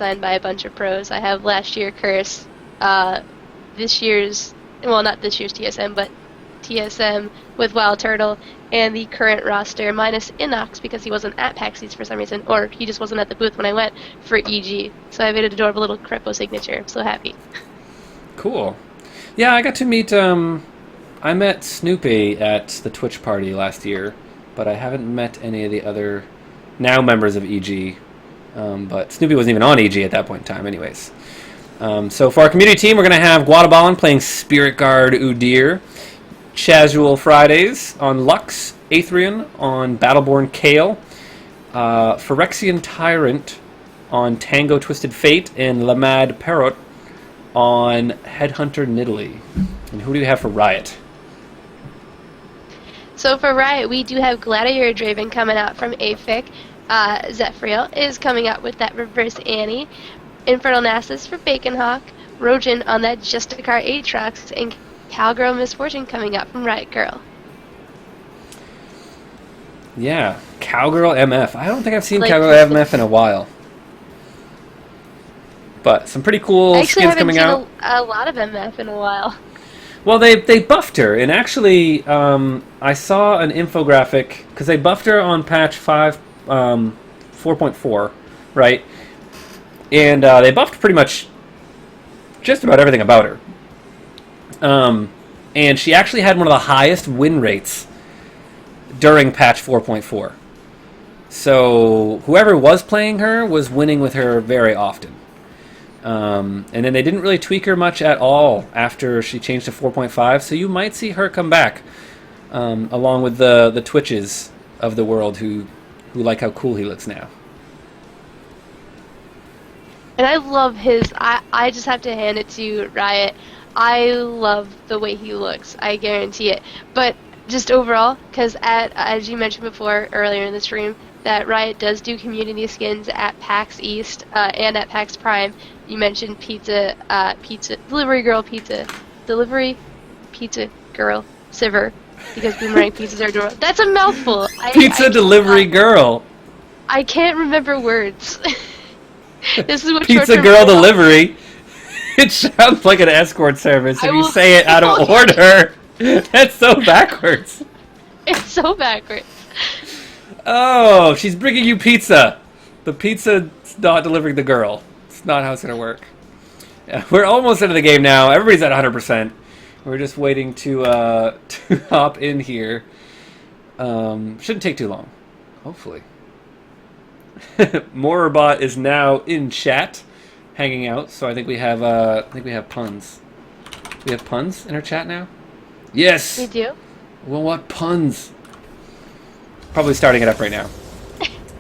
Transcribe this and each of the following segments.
signed by a bunch of pros. I have last year Curse, this year's, well, not this year's TSM, but TSM with Wild Turtle, and the current roster minus Inox because he wasn't at PAX East for some reason, or he just wasn't at the booth when I went for EG. So I have an adorable little Crepo signature. I'm so happy. Cool. Yeah, I got to meet, I met Snoopy at the Twitch party last year, but I haven't met any of the other now members of EG. But Snoopy wasn't even on EG at that point in time anyways. So for our community team, we're going to have Guadabalin playing Spirit Guard Udyr, Casual Fridays on Lux, Aetherion on Battleborn Kale, Phyrexian Tyrant on Tango Twisted Fate, and Lamad Parrot on Headhunter Nidalee. And who do you have for Riot? So for Riot, we do have Gladiator Draven coming out from AFIC. Zephyriel is coming out with that Reverse Annie. Infernal Nasus for Bacon Hawk. Rojan on that Justicar Aatrox. And Cowgirl Misfortune coming out from Riot Girl. Yeah, Cowgirl MF. I don't think I've seen Cowgirl MF in a while. But some pretty cool skins coming out. I haven't seen a lot of MF in a while. Well, they buffed her, and actually, I saw an infographic, because they buffed her on patch 4.4, right? And they buffed pretty much just about everything about her. And she actually had one of the highest win rates during patch 4.4. So whoever was playing her was winning with her very often. And then they didn't really tweak her much at all after she changed to 4.5, so you might see her come back, along with the Twitches of the world who like how cool he looks now. And I love his, I just have to hand it to Riot. I love the way he looks, I guarantee it. But just overall, because as you mentioned before earlier in the stream, that Riot does do community skins at PAX East and at PAX Prime. You mentioned delivery girl Siver, because boomerang pizzas are adorable. That's a mouthful. Delivery girl. I can't remember words. This is what Pizza girl delivery. It sounds like an escort service if you say it out of order. That's so backwards. It's so backwards. Oh, she's bringing you pizza. The pizza's not delivering the girl. It's not how it's going to work. Yeah, we're almost into the game now. Everybody's at 100%. We're just waiting to hop in here. Shouldn't take too long. Hopefully. Morbot is now in chat, hanging out. So I think we have puns. We have puns in our chat now. Yes. We do. Well, what puns? Probably starting it up right now.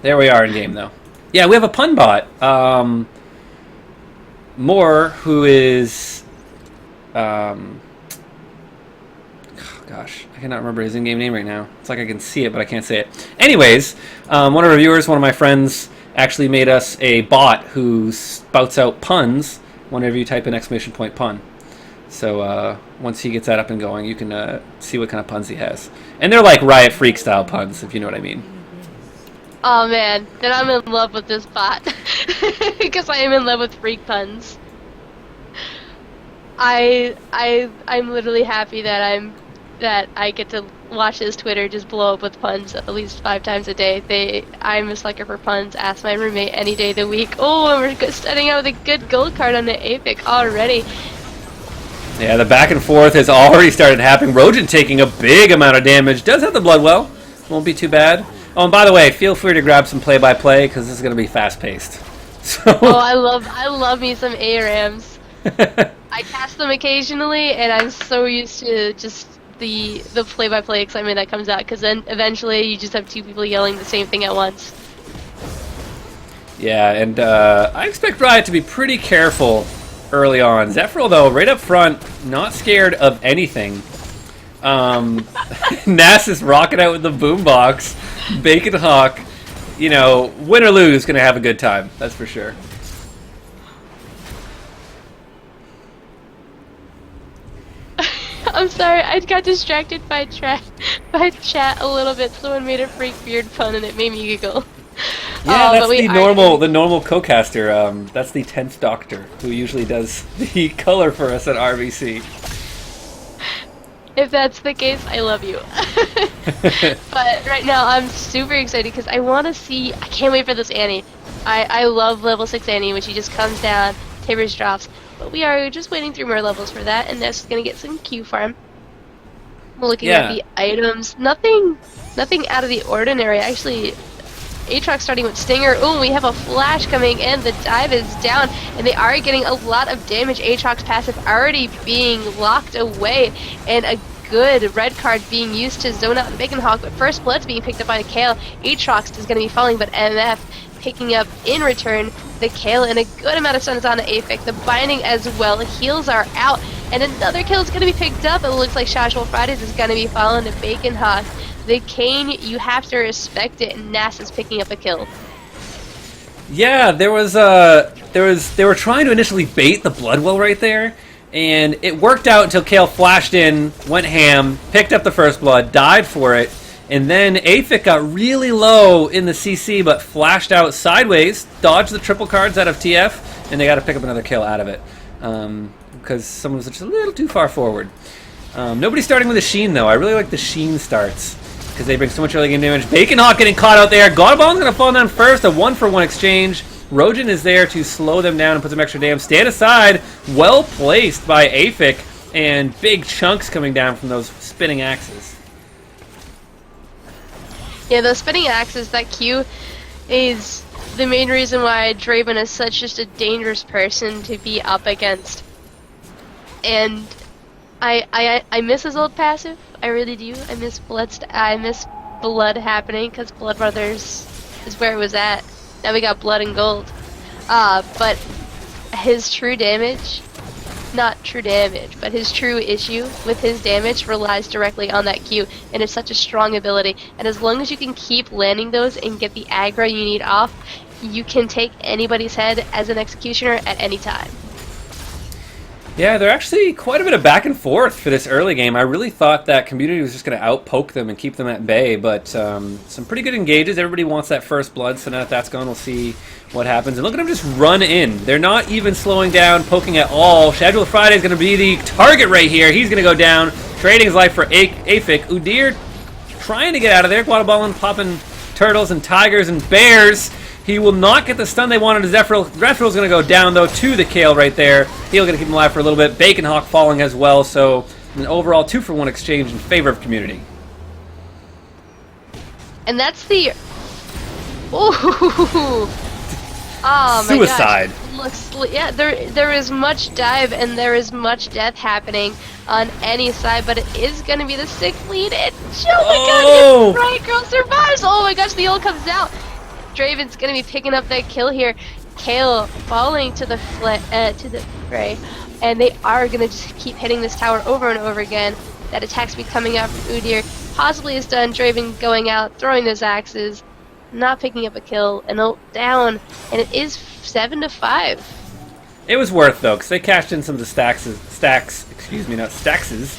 There we are in game though. Yeah, we have a pun bot. Moore, who is, gosh, I cannot remember his in-game name right now. It's like I can see it, but I can't say it. Anyways, one of our viewers, one of my friends, actually made us a bot who spouts out puns whenever you type in !pun. So once he gets that up and going, you can see what kind of puns he has. And they're like Riot Freak style puns, if you know what I mean. Oh man, then I'm in love with this bot. Because I am in love with freak puns. I'm literally happy that I get to watch his Twitter just blow up with puns at least 5 times a day. I'm a sucker for puns. Ask my roommate any day of the week. Oh, and we're starting out with a good gold card on the APIC already. Yeah, the back and forth has already started happening. Rojan taking a big amount of damage. Does have the blood well. Won't be too bad. Oh, and by the way, feel free to grab some play-by-play because this is going to be fast-paced. So. Oh, I love me some ARAMs. I cast them occasionally, and I'm so used to just the play-by-play excitement that comes out, because then eventually you just have 2 people yelling the same thing at once. Yeah, and I expect Riot to be pretty careful early on. Zephyriel, though, right up front, not scared of anything. Nasus rocking out with the boombox. Bacon Hawk, you know, win or lose, gonna have a good time. That's for sure. I'm sorry, I got distracted by chat a little bit. Someone made a freak beard pun and it made me giggle. Yeah, But that's we the are normal co-caster. That's the 10th Doctor, who usually does the color for us at RBC. If that's the case, I love you. But right now, I'm super excited because I want to see. I can't wait for this Annie. I love level 6 Annie when she just comes down, Tibbers drops. But we are just waiting through more levels for that, and Ness is gonna get some Q farm. We're looking at Yeah, the items. Nothing out of the ordinary. Actually, Aatrox starting with Stinger. Ooh, we have a flash coming in. The dive is down, and they are getting a lot of damage. Aatrox passive already being locked away, and a good red card being used to zone out the Bacon Hawk. But first blood's being picked up by Kale. Aatrox is going to be falling, but MF picking up in return the Kale, and a good amount of stun is on the Aphic. The binding as well. Heals are out, and another kill is going to be picked up. It looks like Shashwell Fridays is going to be following the Bacon Hawk. The Kane, you have to respect it, and Nass is picking up a kill. yeah. They were trying to initially bait the Bloodwell right there, and it worked out until Kale flashed in, went ham, picked up the first blood, died for it, and then Aphic got really low in the CC, but flashed out sideways, dodged the triple cards out of TF, and they got to pick up another kill out of it because someone was just a little too far forward. Nobody's starting with a Sheen though. I really like the Sheen starts because they bring so much early game damage. Bacon Hawk getting caught out there. Godabom's going to fall down first. A 1-for-1 exchange. Rogen is there to slow them down and put some extra damage. Stand aside. Well placed by Aphic. And big chunks coming down from those spinning axes. Yeah, those spinning axes, that Q is the main reason why Draven is such just a dangerous person to be up against. And I miss his old passive. I really do. I miss blood happening because Blood Brothers is where it was at. Now we got blood and gold. But his true damage, not true damage, but his true issue with his damage relies directly on that Q, and it's such a strong ability. And as long as you can keep landing those and get the aggro you need off, you can take anybody's head as an executioner at any time. Yeah, they're actually quite a bit of back and forth for this early game. I really thought that community was just going to outpoke them and keep them at bay, but some pretty good engages. Everybody wants that first blood, so now that that's gone, we'll see what happens. And look at them just run in. They're not even slowing down, poking at all. Shadowell Friday is going to be the target right here. He's going to go down, trading his life for Aphic. Udyr trying to get out of there. Guadaballin popping turtles and tigers and bears. He will not get the stun they wanted. Zephyr. Zephyril's going to go down, though, to the Kale right there. He'll get to keep him alive for a little bit. Bacon Hawk falling as well, so an overall 2-for-1 exchange in favor of community. And that's the... Ooh! Oh my Suicide. Gosh. Looks, yeah, there is much dive and there is much death happening on any side, but it is going to be the sick lead. And oh my god, Riot Girl survives! Oh my gosh, the ult comes out. Draven's gonna be picking up that kill here. Kale falling to the fray, and they are gonna just keep hitting this tower over and over again. That attack speed coming out from Udyr possibly is done. Draven going out, throwing those axes, not picking up a kill, and ult down, and it is 7-5. It was worth though, because they cashed in some of the stacks. Excuse me, not staxes.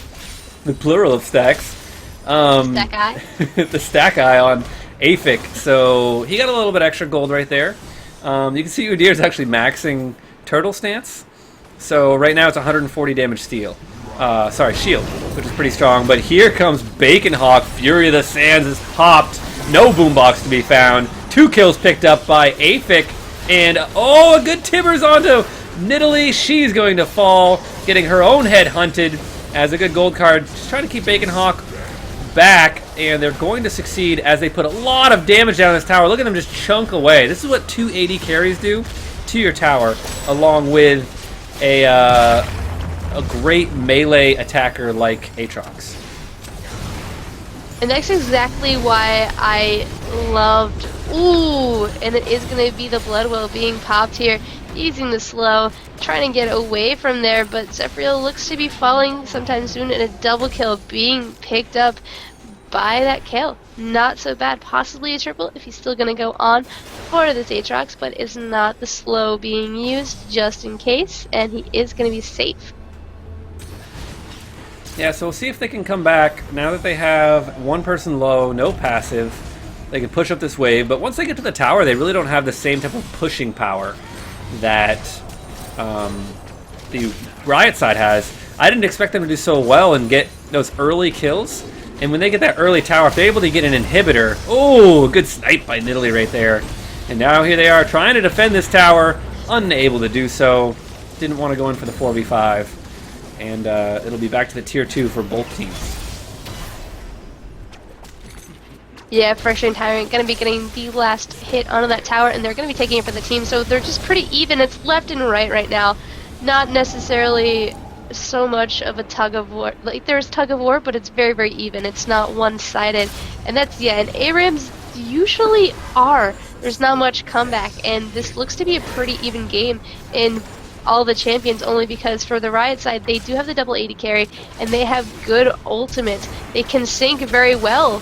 The plural of stacks. Stack eye. The stack eye on Aphic, so he got a little bit extra gold right there. You can see Udyr is actually maxing turtle stance, so right now it's 140 damage shield, which is pretty strong. But here comes Bacon Hawk. Fury of the Sands is popped. No boombox to be found. 2 kills picked up by Aphic, and oh, a good Tibbers onto Nidalee. She's going to fall, getting her own head hunted as a good gold card. Just trying to keep Bacon Hawk back, and they're going to succeed as they put a lot of damage down this tower. Look at them just chunk away. This is what 280 carries do to your tower, along with a great melee attacker like Aatrox. And that's exactly why I loved... Ooh! And it is going to be the Bloodwell being popped here, using the slow, trying to get away from there, but Zephyriel looks to be falling sometime soon, and a double kill being picked up by that Kale. Not so bad. Possibly a triple if he's still going to go on for this Aatrox, but is not the slow being used just in case, and he is going to be safe. Yeah, so we'll see if they can come back now that they have one person low, no passive. They can push up this wave, but once they get to the tower, they really don't have the same type of pushing power that the Riot side has. I didn't expect them to do so well and get those early kills. And when they get that early tower, if they're able to get an inhibitor, oh, good snipe by Nidalee right there. And now here they are trying to defend this tower, unable to do so. Didn't want to go in for the 4v5. And it'll be back to the tier 2 for both teams. Yeah, Frustrating Tyrant going to be getting the last hit onto that tower, and they're going to be taking it for the team, so they're just pretty even. It's left and right now. Not necessarily so much of a tug of war. Like, there's tug of war, but it's very, very even. It's not one-sided. And that's, yeah, and ARAMs usually are. There's not much comeback, and this looks to be a pretty even game in all the champions, only because for the Riot side, they do have the double 80 carry, and they have good ultimates. They can sync very well.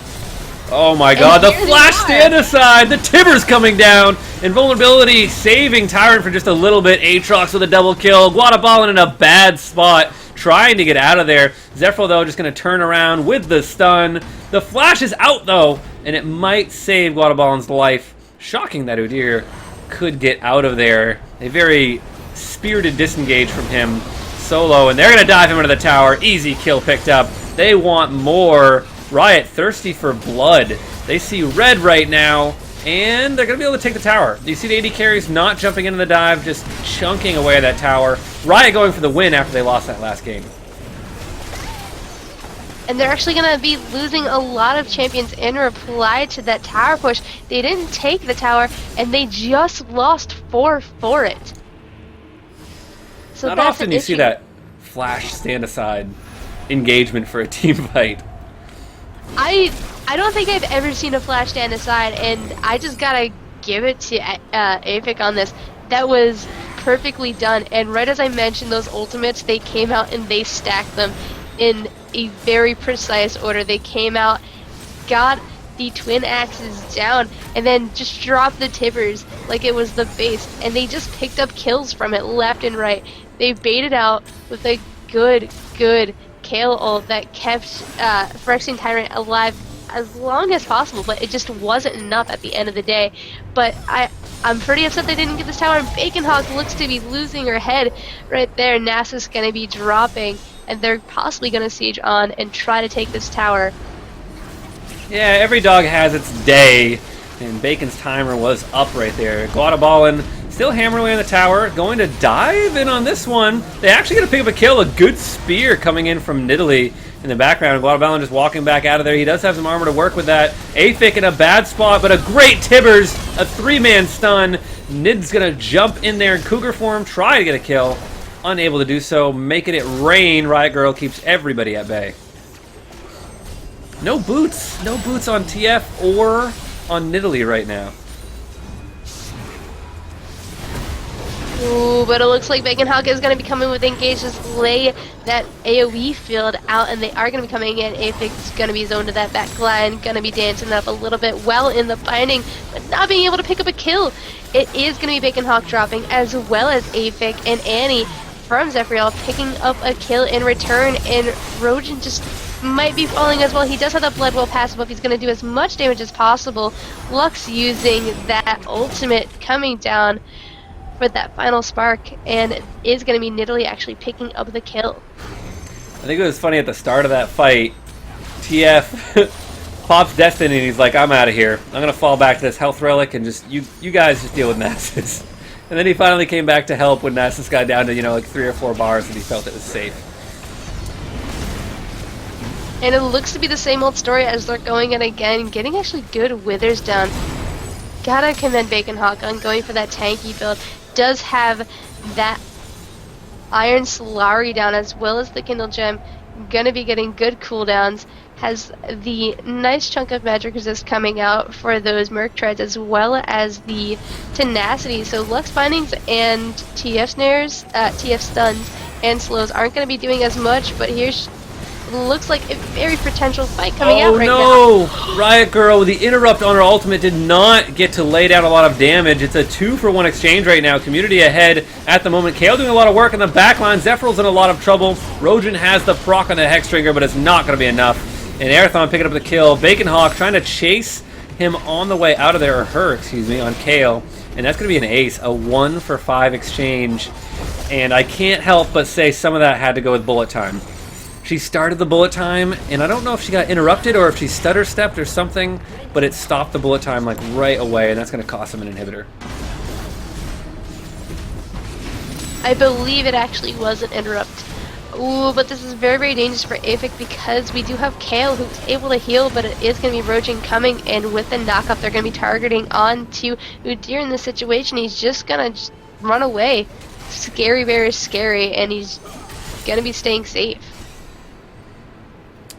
Oh my god, the flash stand aside, the Tibbers coming down, invulnerability saving Tyrant for just a little bit, Aatrox with a double kill, Guadaballin in a bad spot, trying to get out of there. Zephyr though just going to turn around with the stun. The flash is out though, and it might save Guadaballin's life. Shocking that Udyr could get out of there. A very spirited disengage from him solo, and they're going to dive him into the tower. Easy kill picked up. They want more. Riot thirsty for blood. They see red right now, and they're going to be able to take the tower. You see the AD carries not jumping into the dive, just chunking away at that tower. Riot going for the win after they lost that last game. And they're actually going to be losing a lot of champions in reply to that tower push. They didn't take the tower, and they just lost 4 for it. So not that's often you see that flash stand aside engagement for a team fight. I don't think I've ever seen a flash stand aside, and I just gotta give it to Aphic on this. That was perfectly done, and right as I mentioned those ultimates, they came out and they stacked them in a very precise order. They came out, got the twin axes down, and then just dropped the Tibbers like it was the base, and they just picked up kills from it left and right. They baited out with a good Kale ult that kept Frustrating Tyrant alive as long as possible, but it just wasn't enough at the end of the day. But I'm pretty upset they didn't get this tower, and Bacon Hawk looks to be losing her head right there. NASA's going to be dropping, and they're possibly going to siege on and try to take this tower. Yeah, every dog has its day, and Bacon's timer was up right there. Guadaballin still hammering away on the tower, going to dive in on this one. They actually going to pick up a kill, a good spear coming in from Nidalee in the background. Guadaballin just walking back out of there. He does have some armor to work with that. Aphic in a bad spot, but a great Tibbers, a 3-man stun. Nid's going to jump in there in Cougar form, try to get a kill. Unable to do so, making it rain. Riot Girl keeps everybody at bay. No boots on TF or on Nidalee right now. Ooh, but it looks like Bacon Hawk is going to be coming with engage, just lay that AoE field out, and they are going to be coming in. Aphic's going to be zoned to that back line, going to be dancing up a little bit well in the binding, but not being able to pick up a kill. It is going to be Bacon Hawk dropping, as well as Aphic and Annie from Zephyriel picking up a kill in return, and Rojan just might be falling as well. He does have the Blood Will passive up. He's going to do as much damage as possible. Lux using that ultimate coming down for that final spark, and it is going to be Nidalee actually picking up the kill. I think it was funny at the start of that fight, TF pops Destiny and he's like, I'm out of here. I'm going to fall back to this health relic and just, you guys just deal with Nasus. And then he finally came back to help when Nasus got down to, like 3 or 4 bars and he felt it was safe. And it looks to be the same old story as they're going in again, getting actually good withers down. Gotta commend Bacon Hawk on going for that tanky build. Does have that Iron Solari down as well as the Kindle Gem. Gonna be getting good cooldowns. Has the nice chunk of Magic Resist coming out for those Merc Treads as well as the Tenacity. So Lux Bindings and TF Snares, TF Stuns and Slows aren't going to be doing as much, but here's looks like a very potential fight coming out right now. Oh no! Riot Girl with the interrupt on her ultimate did not get to lay down a lot of damage. It's a 2-for-1 exchange right now. Community ahead at the moment. Kale doing a lot of work in the backline. Zephyral's in a lot of trouble. Rojan has the proc on the Hexdrinker, but it's not going to be enough. And Arathon picking up the kill. Bacon Hawk trying to chase him on the way out of there, or her, excuse me, on Kale. And that's going to be an ace, a 1-for-5 exchange. And I can't help but say some of that had to go with bullet time. She started the bullet time, and I don't know if she got interrupted or if she stutter stepped or something, but it stopped the bullet time like right away, and that's going to cost him an inhibitor. I believe it actually was an interrupt. Ooh, but this is very, very dangerous for Aphic because we do have Kale who's able to heal, but it is going to be Rojin coming, and with the knockup, they're going to be targeting onto Udyr in this situation. He's just going to run away. Scary, very scary, and he's going to be staying safe.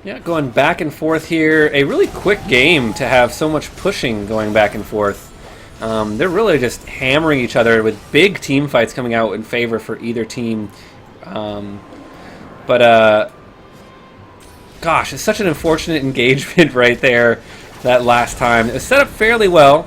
Yeah, going back and forth here. A really quick game to have so much pushing going back and forth. They're really just hammering each other with big team fights coming out in favor for either team. Gosh, it's such an unfortunate engagement right there that last time. It was set up fairly well.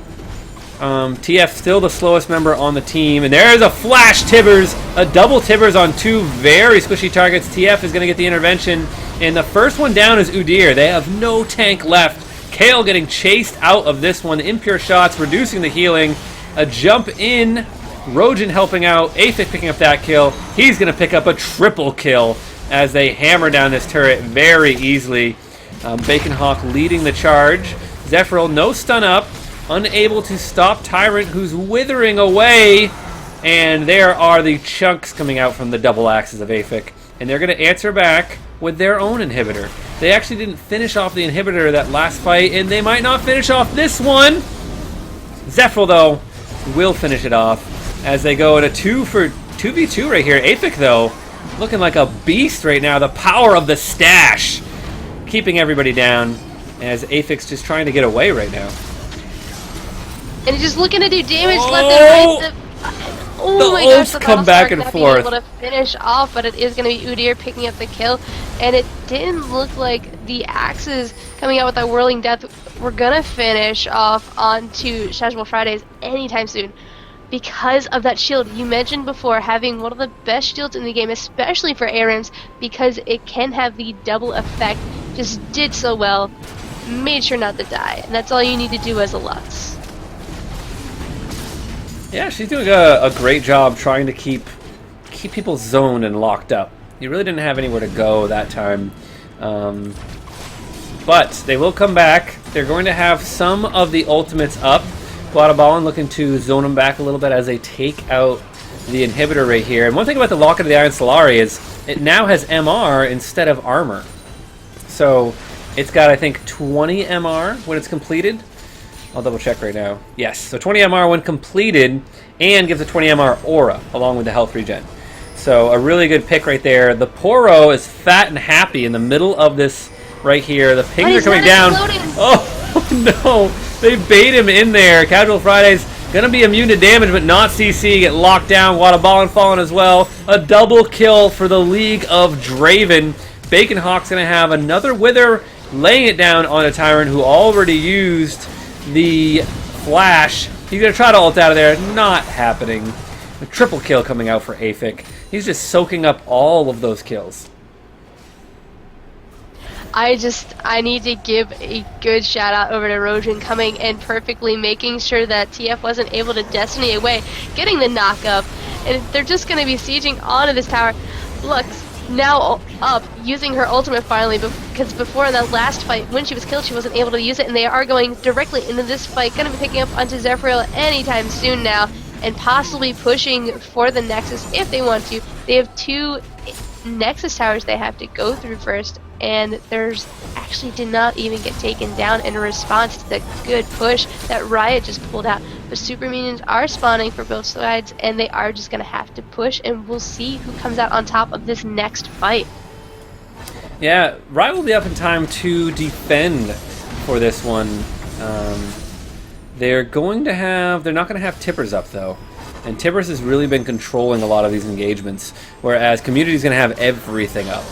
TF still the slowest member on the team. And there's a flash Tibbers, a double Tibbers on two very squishy targets. TF is going to get the intervention. And the first one down is Udyr. They have no tank left. Kale getting chased out of this one. Impure shots, reducing the healing. A jump in. Rojin helping out. Aphic picking up that kill. He's going to pick up a triple kill as they hammer down this turret very easily. Bacon Hawk leading the charge. Zephyral, no stun up. Unable to stop Tyrant, who's withering away. And there are the chunks coming out from the double axes of Aphic. And they're going to answer back with their own inhibitor. They actually didn't finish off the inhibitor that last fight, and they might not finish off this one. Zephyral, though, will finish it off as they go in a 2v2 right here. Aphic, though, looking like a beast right now. The power of the stash keeping everybody down as Aphic's just trying to get away right now. And he's just looking to do damage left and right. Oh my gosh, the ults come back and forth. Able to finish off, but it is going to be Udyr picking up the kill. And it didn't look like the axes coming out with that whirling death were going to finish off onto Shashable Fridays anytime soon. Because of that shield. You mentioned before having one of the best shields in the game, especially for ARAMs, because it can have the double effect. Just did so well. Made sure not to die. And that's all you need to do as a Lux. Yeah, she's doing a great job trying to keep people zoned and locked up. You really didn't have anywhere to go that time. But they will come back. They're going to have some of the ultimates up. Guadabalin looking to zone them back a little bit as they take out the inhibitor right here. And one thing about the Locket of the Iron Solari is it now has MR instead of armor. So it's got, I think, 20 MR when it's completed. I'll double check right now. Yes, so 20 MR when completed, and gives a 20 MR aura along with the health regen. So a really good pick right there. The Poro is fat and happy in the middle of this right here. The pings are coming down. Oh no, they bait him in there. Casual Fridays gonna be immune to damage, but not CC. Get locked down. Guadabalin falling as well. A double kill for the League of Draven. Bacon Hawk's gonna have another Wither, laying it down on a Tyrant who already used the flash. He's going to try to ult out of there. Not happening. A triple kill coming out for Aphic. He's just soaking up all of those kills. I need to give a good shout out over to Rojin coming and perfectly making sure that TF wasn't able to Destiny away, getting the knockup, and they're just going to be sieging onto this tower. Lux now up, using her ultimate finally, because before in that last fight, when she was killed, she wasn't able to use it, and they are going directly into this fight, going to be picking up onto Zephyral anytime soon now, and possibly pushing for the Nexus if they want to. They have 2 Nexus towers they have to go through first, and there's actually did not even get taken down in response to the good push that Riot just pulled out. But super minions are spawning for both sides, and they are just going to have to push, and we'll see who comes out on top of this next fight. Yeah, Riot will be up in time to defend for this one. They're not going to have Tippers up though. And Tippers has really been controlling a lot of these engagements, whereas Community's going to have everything up.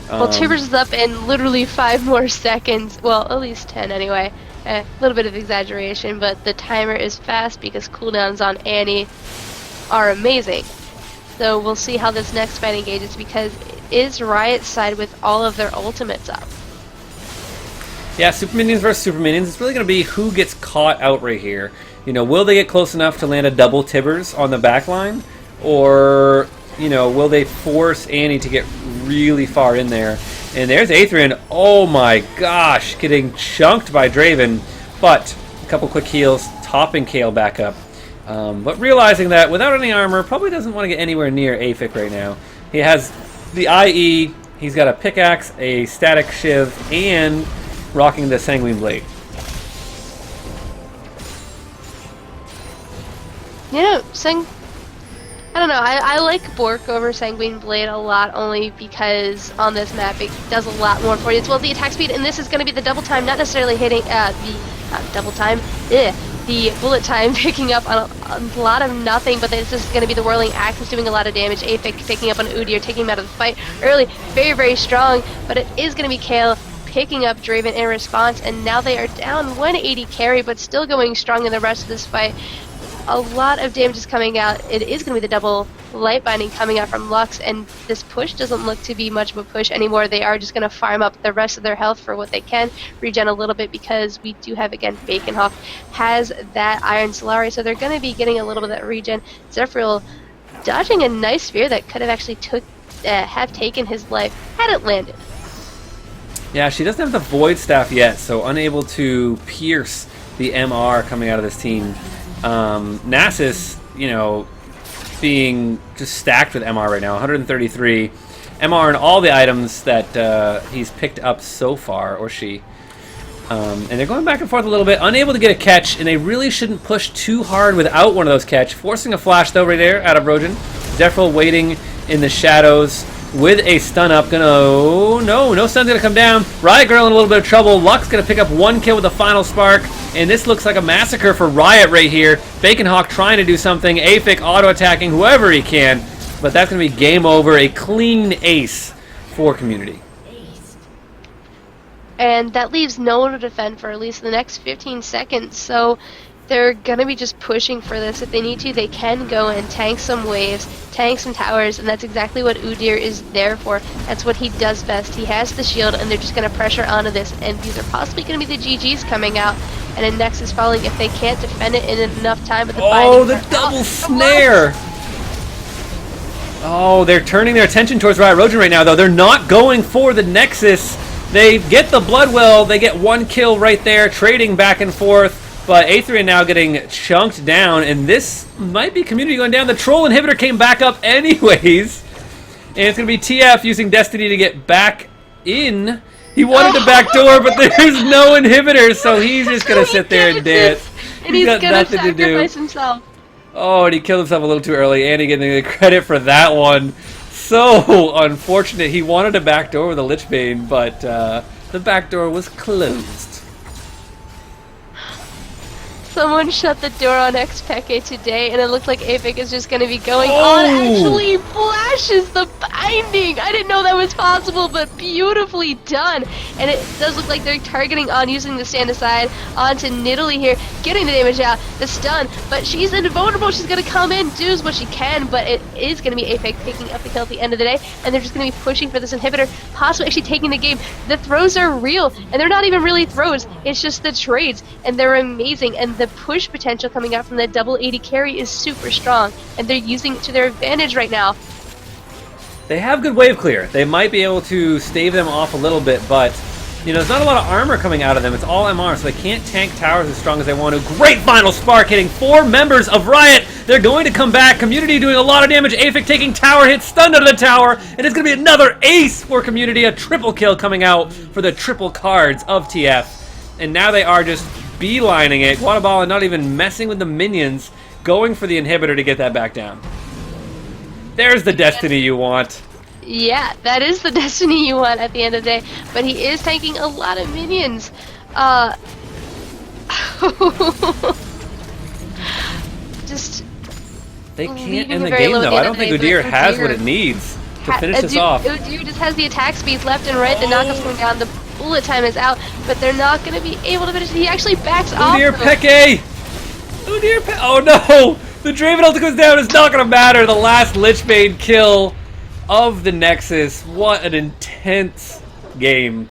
Well, Tippers is up in literally 5 more seconds. Well, at least 10 anyway. A little bit of exaggeration, but the timer is fast because cooldowns on Annie are amazing. So we'll see how this next fight engages, because it is Riot's side with all of their ultimates up. Yeah, Super Minions versus Super Minions. It's really going to be who gets caught out right here. You know, will they get close enough to land a double Tibbers on the back line? Or, you know, will they force Annie to get really far in there? And there's Aetherian. Oh my gosh, getting chunked by Draven. But a couple quick heals, topping Kale back up. But realizing that without any armor, probably doesn't want to get anywhere near Aphik right now. He has the IE, he's got a pickaxe, a static shiv, and rocking the Sanguine Blade. You know, I don't know, I like Bork over Sanguine Blade a lot, only because on this map it does a lot more for you. It's well the attack speed, and this is going to be the double time, not necessarily hitting the bullet time picking up on a lot of nothing, but this is going to be the whirling axe that's doing a lot of damage. Aphik picking up on Udyr, taking him out of the fight early, very, very strong, but it is going to be Kale picking up Draven in response, and now they are down 180 carry, but still going strong in the rest of this fight. A lot of damage is coming out. It is going to be the double light binding coming out from Lux, and this push doesn't look to be much of a push anymore. They are just going to farm up the rest of their health for what they can, regen a little bit, because we do have, again, Baconhawk has that Iron Solari, so they're going to be getting a little bit of that regen. Zephyriel dodging a nice spear that could have actually have taken his life had it landed. Yeah, she doesn't have the Void Staff yet, so unable to pierce the MR coming out of this team. Nasus, you know, being just stacked with MR right now, 133 MR and all the items that he's picked up so far, or she. And they're going back and forth a little bit, unable to get a catch, and they really shouldn't push too hard without one of those catch. Forcing a flash, though, right there, out of Rojan. Zephyriel waiting in the shadows with a stun up. No stun's gonna come down. Riot Girl in a little bit of trouble. Lux gonna pick up one kill with the final spark, and this looks like a massacre for Riot right here. Baconhawk trying to do something. Aphik auto-attacking whoever he can, but that's gonna be game over. A clean ace for Community. And that leaves no one to defend for at least the next 15 seconds, so they're gonna be just pushing for this. If they need to, they can go and tank some waves, tank some towers, and that's exactly what Udyr is there for. That's what he does best. He has the shield, and they're just gonna pressure onto this, and these are possibly gonna be the GGs coming out, and a Nexus falling if they can't defend it in enough time. But the double snare! Oh, they're turning their attention towards Riot Rojan right now, though. They're not going for the Nexus. They get the Bloodwell, they get one kill right there, trading back and forth. But Aetherian now getting chunked down, and this might be Community going down. The Troll Inhibitor came back up anyways. And it's going to be TF using Destiny to get back in. He wanted the back door, but there's no inhibitor, so he's just going to sit there and dance. And he's going to sacrifice himself. Oh, and he killed himself a little too early. Annie getting the credit for that one. So unfortunate. He wanted a back door with a Lichbane, but the back door was closed. Someone shut the door on Xpeke today, and it looked like Aphik is just going to be going on. Actually flashes the binding. I didn't know that was possible, but beautifully done. And it does look like they're targeting on using the stand aside onto Nidalee here, getting the damage out, the stun, but she's invulnerable. She's going to come in, do what she can, but it is going to be Aphik picking up the kill at the end of the day, and they're just going to be pushing for this inhibitor, possibly actually taking the game. The throws are real, and they're not even really throws. It's just the trades, and they're amazing, and the push potential coming out from the double 80 carry is super strong, and they're using it to their advantage right now. They have good wave clear. They might be able to stave them off a little bit, but you know, there's not a lot of armor coming out of them. It's all MR, so they can't tank towers as strong as they want to. Great final spark hitting 4 members of Riot. They're going to come back. Community doing a lot of damage. Aphik taking tower hit, stunned under the tower, and it's going to be another ace for Community. A triple kill coming out for the triple cards of TF. And now they are just beelining it. Guatabala not even messing with the minions, going for the inhibitor to get that back down. There's the destiny you want. Yeah, that is the destiny you want at the end of the day. But he is tanking a lot of minions. Just they can't end the game though. I don't think Udyr has what it needs to finish this off. Udyr just has the attack speeds left and right. The knockup's going down. The bullet time is out, but they're not going to be able to finish. He actually backs off. Udyr Peke! Udyr Peke! Oh no! The Draven ult goes down. It's not going to matter. The last Lichbane kill of the Nexus. What an intense game.